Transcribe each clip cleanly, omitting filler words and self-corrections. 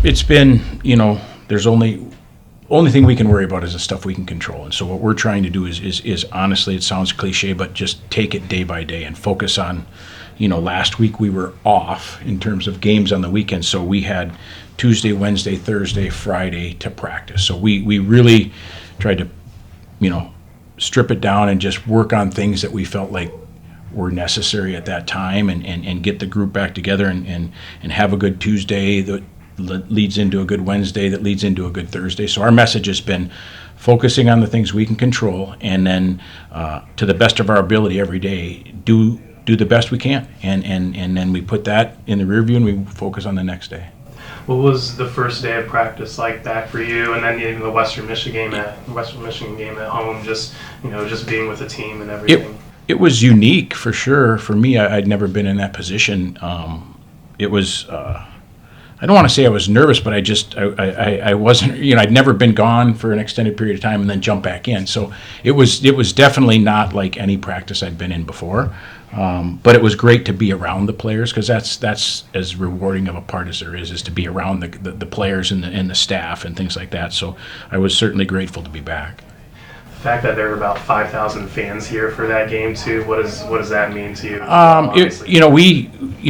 It's been, there's only thing we can worry about is the stuff we can control. And so what we're trying to do is honestly, it sounds cliche, but just take it day by day and focus on, last week we were off in terms of games on the weekend. So we had Tuesday, Wednesday, Thursday, Friday to practice. So we really tried to, strip it down and just work on things that we felt like were necessary at that time and get the group back together and have a good Tuesday that leads into a good Wednesday that leads into a good Thursday. So our message has been focusing on the things we can control and then to the best of our ability every day do the best we can and then we put that in the rear view and we focus on the next day. What was the first day of practice like back for you, and then the Western Michigan game at home? Just being with the team and everything. It was unique for sure. For me, I'd never been in that position. It was. I don't want to say I was nervous, but I wasn't. I'd never been gone for an extended period of time and then jump back in. So it was definitely not like any practice I'd been in before. But it was great to be around the players because that's as rewarding of a part as there is to be around the players and the staff and things like that. So I was certainly grateful to be back. The fact that there were about 5,000 fans here for that game too. What does that mean to you?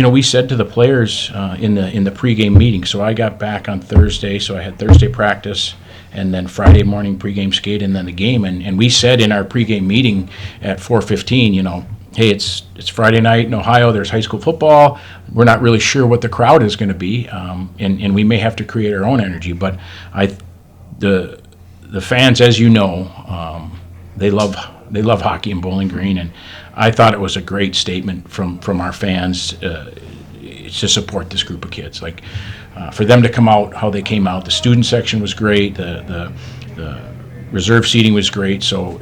We said to the players in the pregame meeting. So I got back on Thursday. So I had Thursday practice and then Friday morning pregame skate and then the game. And we said in our pregame meeting at 4:15, hey, it's Friday night in Ohio. There's high school football. We're not really sure what the crowd is going to be, and we may have to create our own energy. But the fans, as you know, they love hockey in Bowling Green, and I thought it was a great statement from our fans to support this group of kids. Like for them to come out how they came out, the student section was great. The reserve seating was great. So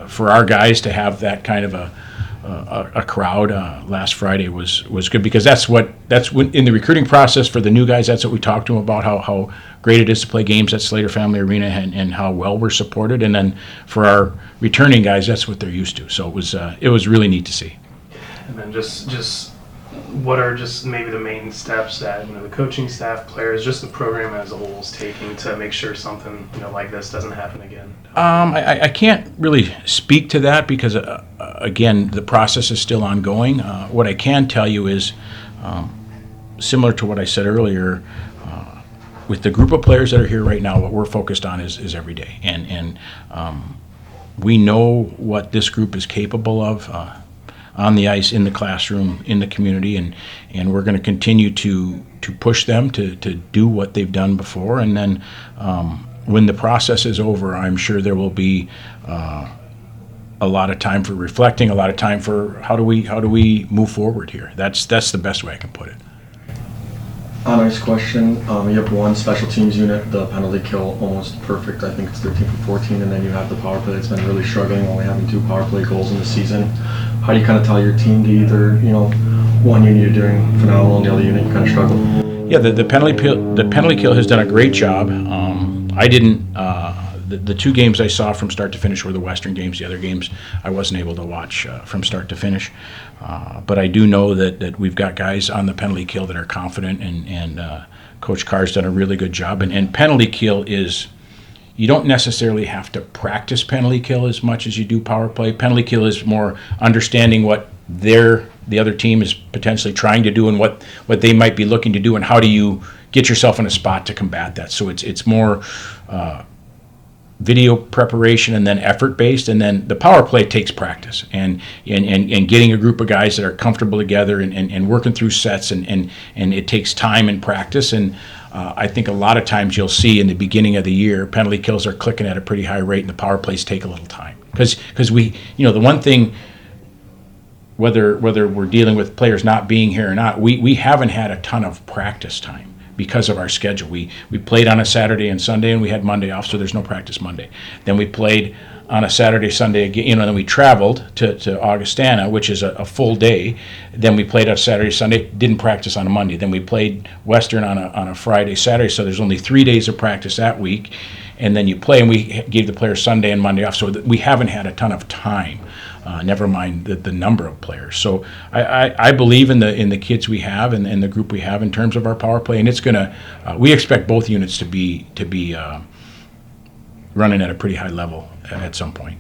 for our guys to have that kind of a crowd last Friday was good because that's when in the recruiting process for the new guys, that's what we talked to them about, how great it is to play games at Slater Family Arena and how well we're supported. And then for our returning guys, that's what they're used to. So it was really neat to see. And then just what are just maybe the main steps that the coaching staff, players, just the program as a whole is taking to make sure something like this doesn't happen again? I can't really speak to that because again the process is still ongoing. What I can tell you is similar to what I said earlier. With the group of players that are here right now, what we're focused on is every day, and we know what this group is capable of. On the ice, in the classroom, in the community, and we're going to continue to push them to do what they've done before. And then when the process is over, I'm sure there will be a lot of time for reflecting, a lot of time for how do we move forward here. That's the best way I can put it. Next question. You have one special teams unit, the penalty kill, almost perfect. I think it's 13 for 14, and then you have the power play that's been really struggling, only having 2 power play goals in the season. How do you kind of tell your team to either, one unit you're doing phenomenal and the other unit you kind of struggle? Yeah, the penalty kill has done a great job. I didn't. The 2 games I saw from start to finish were the Western games. The other games I wasn't able to watch from start to finish. But I do know that we've got guys on the penalty kill that are confident, and Coach Carr's done a really good job. And penalty kill is, you don't necessarily have to practice penalty kill as much as you do power play. Penalty kill is more understanding what the other team is potentially trying to do and what they might be looking to do, and how do you get yourself in a spot to combat that. So it's more video preparation and then effort based, and then the power play takes practice and getting a group of guys that are comfortable together and working through sets and it takes time and practice. And I think a lot of times you'll see in the beginning of the year penalty kills are clicking at a pretty high rate and the power plays take a little time because we the one thing, whether we're dealing with players not being here or not, we haven't had a ton of practice time because of our schedule. We played on a Saturday and Sunday, and we had Monday off, so there's no practice Monday. Then we played on a Saturday, Sunday again, and then we traveled to Augustana, which is a full day. Then we played on Saturday, Sunday, didn't practice on a Monday. Then we played Western on a Friday, Saturday, so there's only 3 days of practice that week. And then you play, and we gave the players Sunday and Monday off, so that we haven't had a ton of time. never mind the number of players. So I believe in the kids we have and the group we have in terms of our power play, and it's gonna. We expect both units to be running at a pretty high level at some point.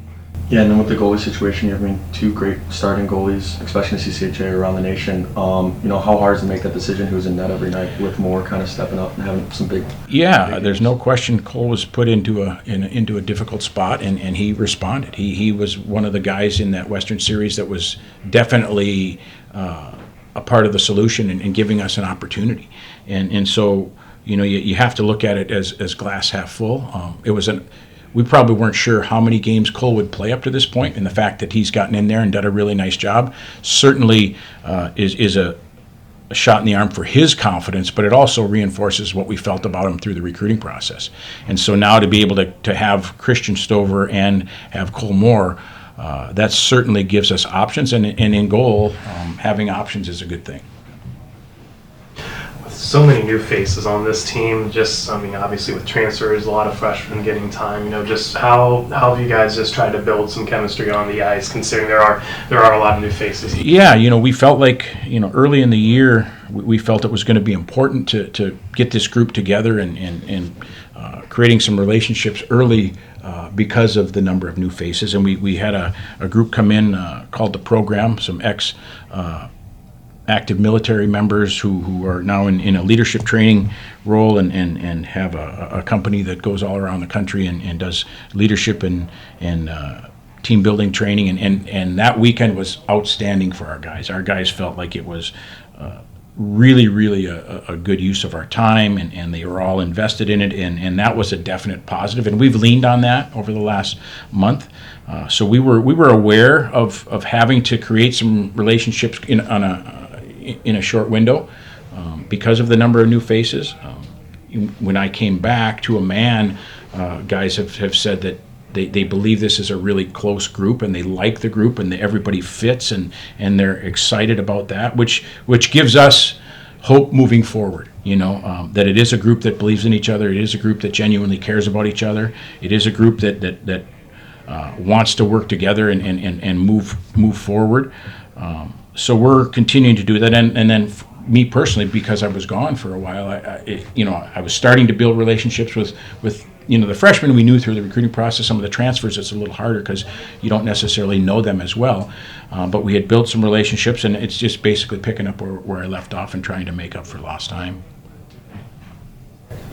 Yeah, and then with the goalie situation, you have two great starting goalies, especially in CCHA around the nation. How hard is it to make that decision who's in net every night with Moore kind of stepping up and having some big. Yeah, there's no question Cole was put into a difficult spot, and he responded. He was one of the guys in that Western Series that was definitely a part of the solution and giving us an opportunity. And so, you have to look at it as glass half full. We probably weren't sure how many games Cole would play up to this point, and the fact that he's gotten in there and done a really nice job certainly is a shot in the arm for his confidence, but it also reinforces what we felt about him through the recruiting process. And so now to be able to have Christian Stover and have Cole Moore, that certainly gives us options, and in goal, having options is a good thing. So many new faces on this team, obviously with transfers, a lot of freshmen getting time, just how have you guys just tried to build some chemistry on the ice, considering there are a lot of new faces? Yeah, we felt like, early in the year, we felt it was going to be important to get this group together and creating some relationships early because of the number of new faces. And we had a group come in called the Program, some active military members who are now in a leadership training role and have a company that goes all around the country and does leadership and team building training. And that weekend was outstanding for our guys. Our guys felt like it was really, really a good use of our time, and they were all invested in it, and that was a definite positive. And we've leaned on that over the last month. So we were aware of having to create some relationships in a short window because of the number of new faces. When I came back to a man, guys have said that they believe this is a really close group, and they like the group, and everybody fits, and they're excited about that, which gives us hope moving forward. That it is a group that believes in each other. It is a group that genuinely cares about each other. It is a group that wants to work together and move forward. So we're continuing to do that, and then me personally, because I was gone for a while, I was starting to build relationships with the freshmen we knew through the recruiting process. Some of the transfers, it's a little harder because you don't necessarily know them as well. But we had built some relationships, and it's just basically picking up where I left off and trying to make up for lost time.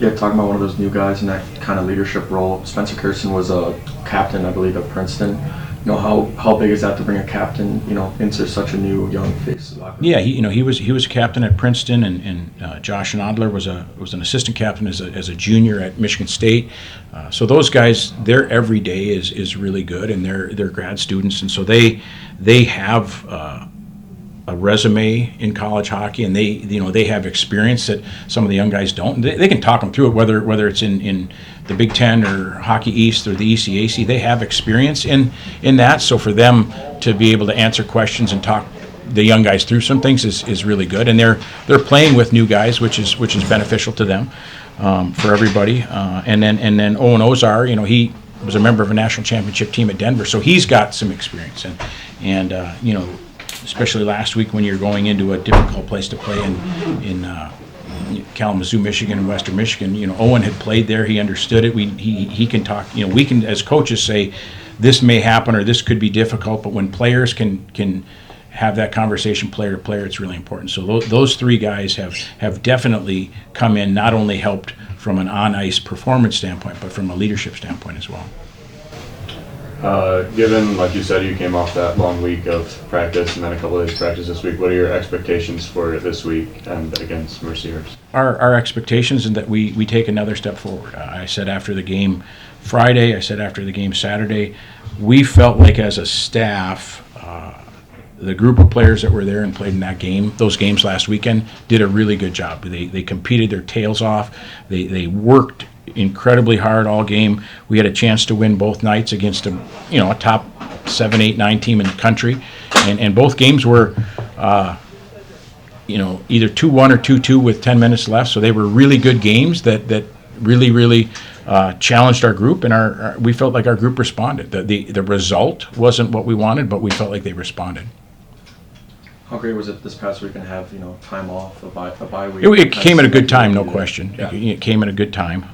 Yeah, talking about one of those new guys in that kind of leadership role, Spencer Kirsten was a captain, I believe, at Princeton. How big is that to bring a captain, into such a new young face? Yeah, he was a captain at Princeton, and Josh Nodler was an assistant captain as a junior at Michigan State. So those guys, their every day is really good, and they're grad students, and so they have a resume in college hockey, and they have experience that some of the young guys don't. They can talk them through it, whether it's in the Big Ten or Hockey East or the ECAC. They have experience in that, so for them to be able to answer questions and talk the young guys through some things is really good. And they're playing with new guys, which is beneficial to them, for everybody. And then Owen Ozar, he was a member of a national championship team at Denver, so he's got some experience. And especially last week when you're going into a difficult place to play in Kalamazoo, Michigan, and Western Michigan, Owen had played there. He understood it. He can talk. We can, as coaches, say this may happen or this could be difficult. But when players can have that conversation player to player, it's really important. So those three guys have definitely come in, not only helped from an on-ice performance standpoint, but from a leadership standpoint as well. Given, like you said, you came off that long week of practice and then a couple of days practice this week, what are your expectations for this week and against Mercyhurst? Our expectations is that we take another step forward. I said after the game Friday, I said after the game Saturday, we felt like as a staff, the group of players that were there and played in those games last weekend, did a really good job. They competed their tails off. They worked incredibly hard all game. We had a chance to win both nights against a top 7, 8, 9 team in the country, and both games were either 2-1 or 2-2 with 10 minutes left. So they were really good games that really challenged our group, and we felt like our group responded. The result wasn't what we wanted, but we felt like they responded. How great was it this past week and have, time off, a bye week? It came at a good time, no question. Yeah. It came at a good time.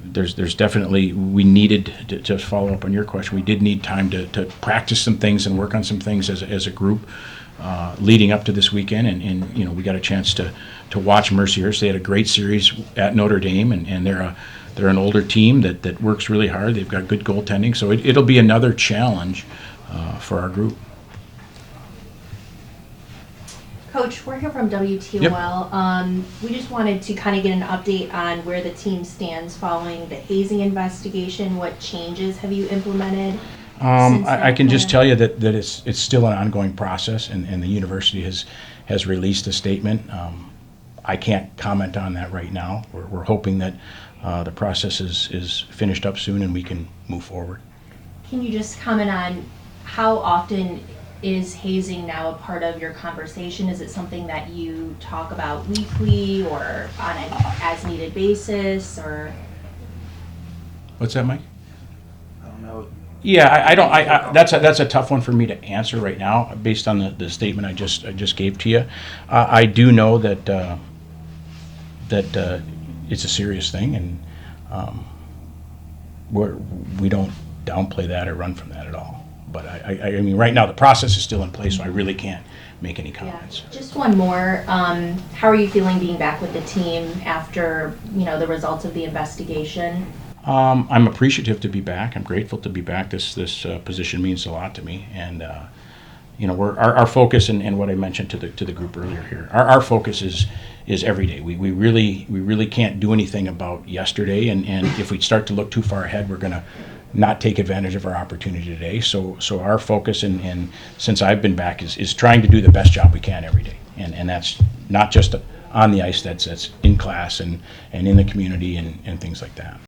There's definitely, we needed, to just follow up on your question, we did need time to practice some things and work on some things as a group leading up to this weekend. And we got a chance to watch Mercyhurst. They had a great series at Notre Dame, and they're an older team that works really hard. They've got good goaltending. So it'll be another challenge for our group. Coach, we're here from WTOL. We just wanted to kind of get an update on where the team stands following the hazing investigation. What changes have you implemented? I can just tell you that it's still an ongoing process, and the university has released a statement. I can't comment on that right now. We're hoping that the process is finished up soon and we can move forward. Can you just comment on how often is hazing now a part of your conversation? Is it something that you talk about weekly or on an as-needed basis, or? What's that, Mike? I don't know. Yeah, I don't. That's a tough one for me to answer right now, based on the statement I just gave to you. I do know that it's a serious thing, and we don't downplay that or run from that at all. But I mean, right now the process is still in place, so I really can't make any comments. Yeah. Just one more. How are you feeling being back with the team after the results of the investigation? I'm appreciative to be back. I'm grateful to be back. This position means a lot to me, and our focus and what I mentioned to the group earlier here. Our focus is every day. We really can't do anything about yesterday, and if we start to look too far ahead, we're gonna not take advantage of our opportunity today. So our focus, and since I've been back, is trying to do the best job we can every day, and that's not just on the ice. That's in class and in the community and things like that.